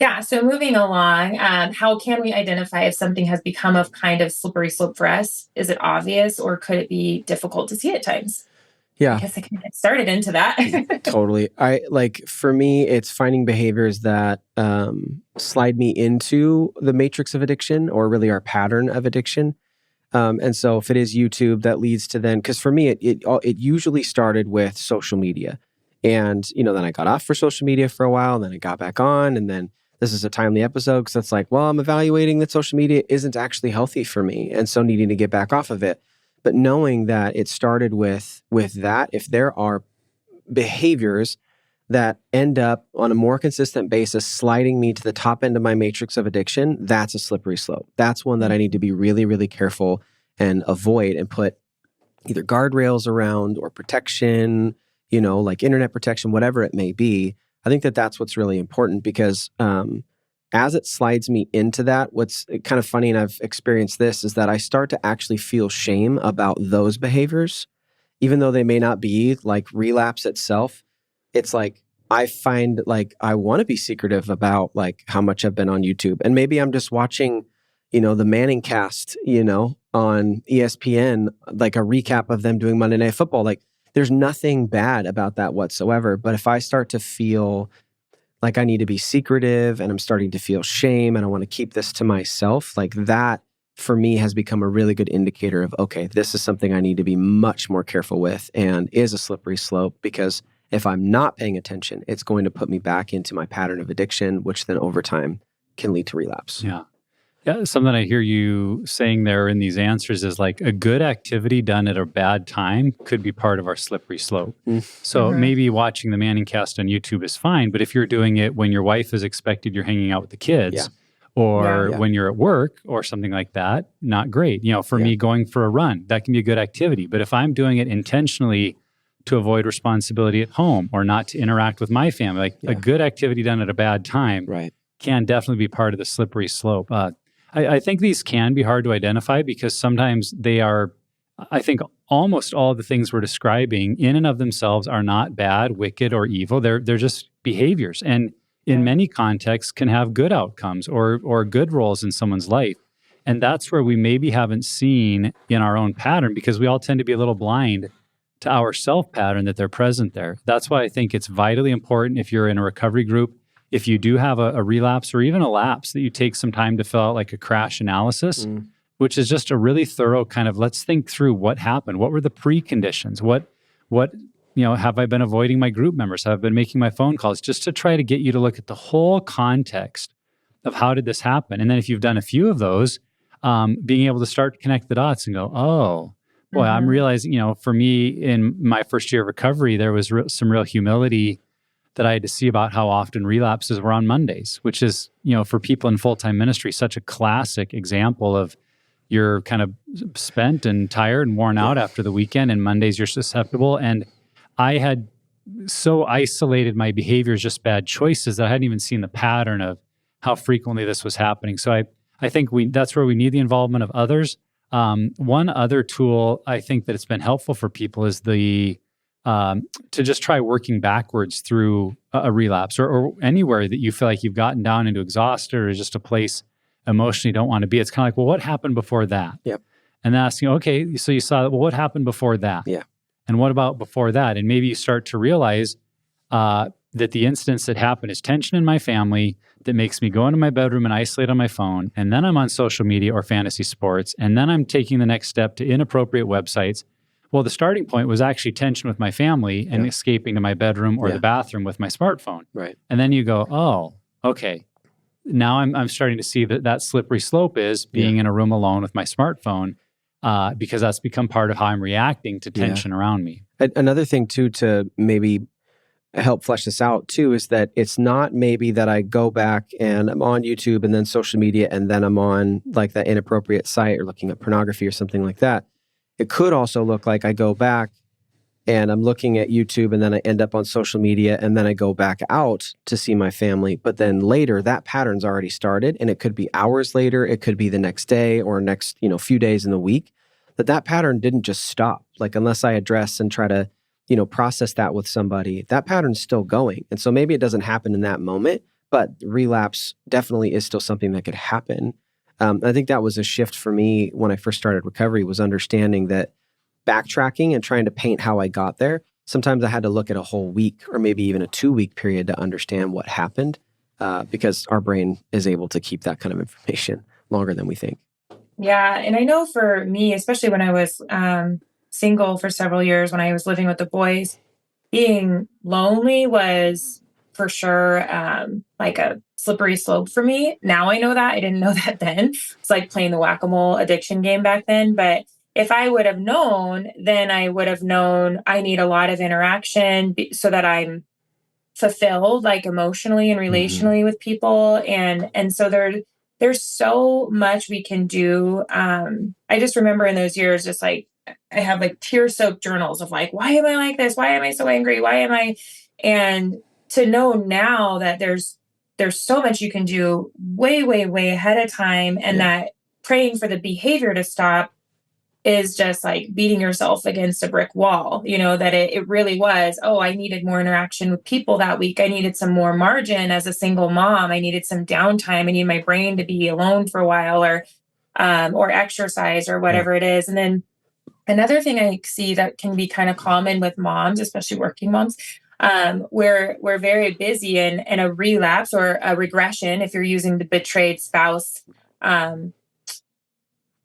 Yeah, so moving along, how can we identify if something has become a kind of slippery slope for us? Is it obvious or could it be difficult to see at times? I Yeah, guess I can get started into that. totally. I like for me, it's finding behaviors that slide me into the matrix of addiction or really our pattern of addiction. And so if it is YouTube, that leads to then, because for me, it usually started with social media. And, then I got off for social media for a while, and then I got back on. And then this is a timely episode because it's like, well, I'm evaluating that social media isn't actually healthy for me. And so needing to get back off of it. But knowing that it started with that, if there are behaviors that end up on a more consistent basis sliding me to the top end of my matrix of addiction, that's a slippery slope. That's one that I need to be really, really careful and avoid and put either guardrails around or protection, like internet protection, whatever it may be. I think that that's what's really important because as it slides me into that, what's kind of funny, and I've experienced this, is that I start to actually feel shame about those behaviors even though they may not be like relapse itself. It's like I find like I want to be secretive about like how much I've been on YouTube. And maybe I'm just watching, the Manning cast, on ESPN, like a recap of them doing Monday Night Football. Like there's nothing bad about that whatsoever. But if I start to feel like I need to be secretive and I'm starting to feel shame and I want to keep this to myself, like that for me has become a really good indicator of, okay, this is something I need to be much more careful with and is a slippery slope because if I'm not paying attention, it's going to put me back into my pattern of addiction, which then over time can lead to relapse. Yeah. Yeah, something I hear you saying there in these answers is like a good activity done at a bad time could be part of our slippery slope. So Mhm. maybe watching the Manning cast on YouTube is fine, but if you're doing it when your wife is expected you're hanging out with the kids Yeah. or Yeah. when you're at work or something like that, not great. For Yeah. me, going for a run, that can be a good activity. But if I'm doing it intentionally to avoid responsibility at home or not to interact with my family, like a good activity done at a bad time Right. can definitely be part of the slippery slope. I think these can be hard to identify because sometimes they are, I think almost all of the things we're describing in and of themselves are not bad, wicked, or evil. They're just behaviors. And in many contexts can have good outcomes or good roles in someone's life. And that's where we maybe haven't seen in our own pattern because we all tend to be a little blind to our self pattern that they're present there. That's why I think it's vitally important if you're in a recovery group, if you do have a relapse or even a lapse, that you take some time to fill out like a crash analysis, which is just a really thorough kind of let's think through what happened. What were the preconditions? What have I been avoiding my group members? Have I been making my phone calls? Just to try to get you to look at the whole context of how did this happen. And then if you've done a few of those, being able to start to connect the dots and go, oh, boy, I'm realizing, for me in my first year of recovery, there was some real humility that I had to see about how often relapses were on Mondays, which is, for people in full-time ministry, such a classic example of you're kind of spent and tired and worn out after the weekend, and Mondays you're susceptible. And I had so isolated my behavior as just bad choices that I hadn't even seen the pattern of how frequently this was happening. So I think that's where we need the involvement of others. One other tool I think that it's been helpful for people is to just try working backwards through a relapse or anywhere that you feel like you've gotten down into exhausted or just a place emotionally you don't want to be. It's kind of like, well, what happened before that? Yep. And asking, okay, so you saw, well, what happened before that? Yeah. And what about before that? And maybe you start to realize that the instance that happened is tension in my family that makes me go into my bedroom and isolate on my phone. And then I'm on social media or fantasy sports. And then I'm taking the next step to inappropriate websites. Well, the starting point was actually tension with my family and escaping to my bedroom or the bathroom with my smartphone. Right. And then you go, oh, okay. Now I'm starting to see that slippery slope is being in a room alone with my smartphone because that's become part of how I'm reacting to tension around me. Another thing too, to maybe help flesh this out too, is that it's not maybe that I go back and I'm on YouTube and then social media and then I'm on like that inappropriate site or looking at pornography or something like that. It could also look like I go back and I'm looking at YouTube and then I end up on social media and then I go back out to see my family. But then later that pattern's already started and it could be hours later, it could be the next day or next, few days in the week. That pattern didn't just stop. Like unless I address and try to, process that with somebody, that pattern's still going. And so maybe it doesn't happen in that moment, but relapse definitely is still something that could happen. I think that was a shift for me when I first started recovery, was understanding that backtracking and trying to paint how I got there. Sometimes I had to look at a whole week or maybe even a 2-week period to understand what happened, because our brain is able to keep that kind of information longer than we think. Yeah. And I know for me, especially when I was single for several years, when I was living with the boys, being lonely was for sure like a slippery slope for me. Now I know that. I didn't know that then. It's like playing the whack a mole addiction game back then. But if I would have known, then I would have known I need a lot of interaction so that I'm fulfilled, like emotionally and Hmm. relationally with people. And so there's so much we can do. I just remember in those years, just like I have like tear soaked journals of like, why am I like this? Why am I so angry? Why am I? And to know now that there's so much you can do way, way, way ahead of time, and Yeah. that praying for the behavior to stop is just like beating yourself against a brick wall, that it really was, oh, I needed more interaction with people that week. I needed some more margin as a single mom. I needed some downtime. I need my brain to be alone for a while, or exercise or Yeah. whatever it is. And then another thing I see that can be kind of common with moms, especially working moms, we're very busy, and a relapse or a regression, if you're using the betrayed spouse, um,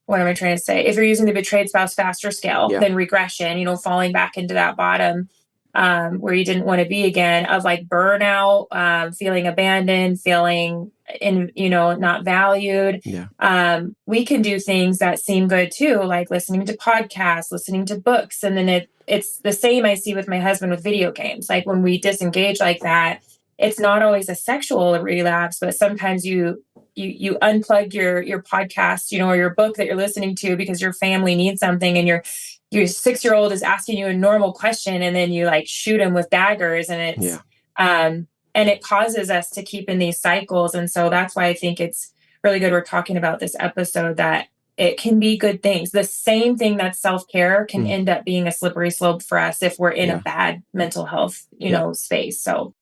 what am I trying to say? If you're using the betrayed spouse faster scale, Yeah. then regression, falling back into that bottom, where you didn't want to be again, of like burnout, feeling abandoned, feeling not valued. Yeah. We can do things that seem good too, like listening to podcasts, listening to books. And then it's the same I see with my husband with video games. Like when we disengage like that, it's not always a sexual relapse, but sometimes you unplug your podcast, or your book that you're listening to because your family needs something, and your 6-year-old is asking you a normal question, and then you like shoot him with daggers, and Yeah. it causes us to keep in these cycles. And so that's why I think it's really good we're talking about this episode, that it can be good things. The same thing that's self-care can Mm. end up being a slippery slope for us if we're in a Yeah. bad mental health, Yeah. space. So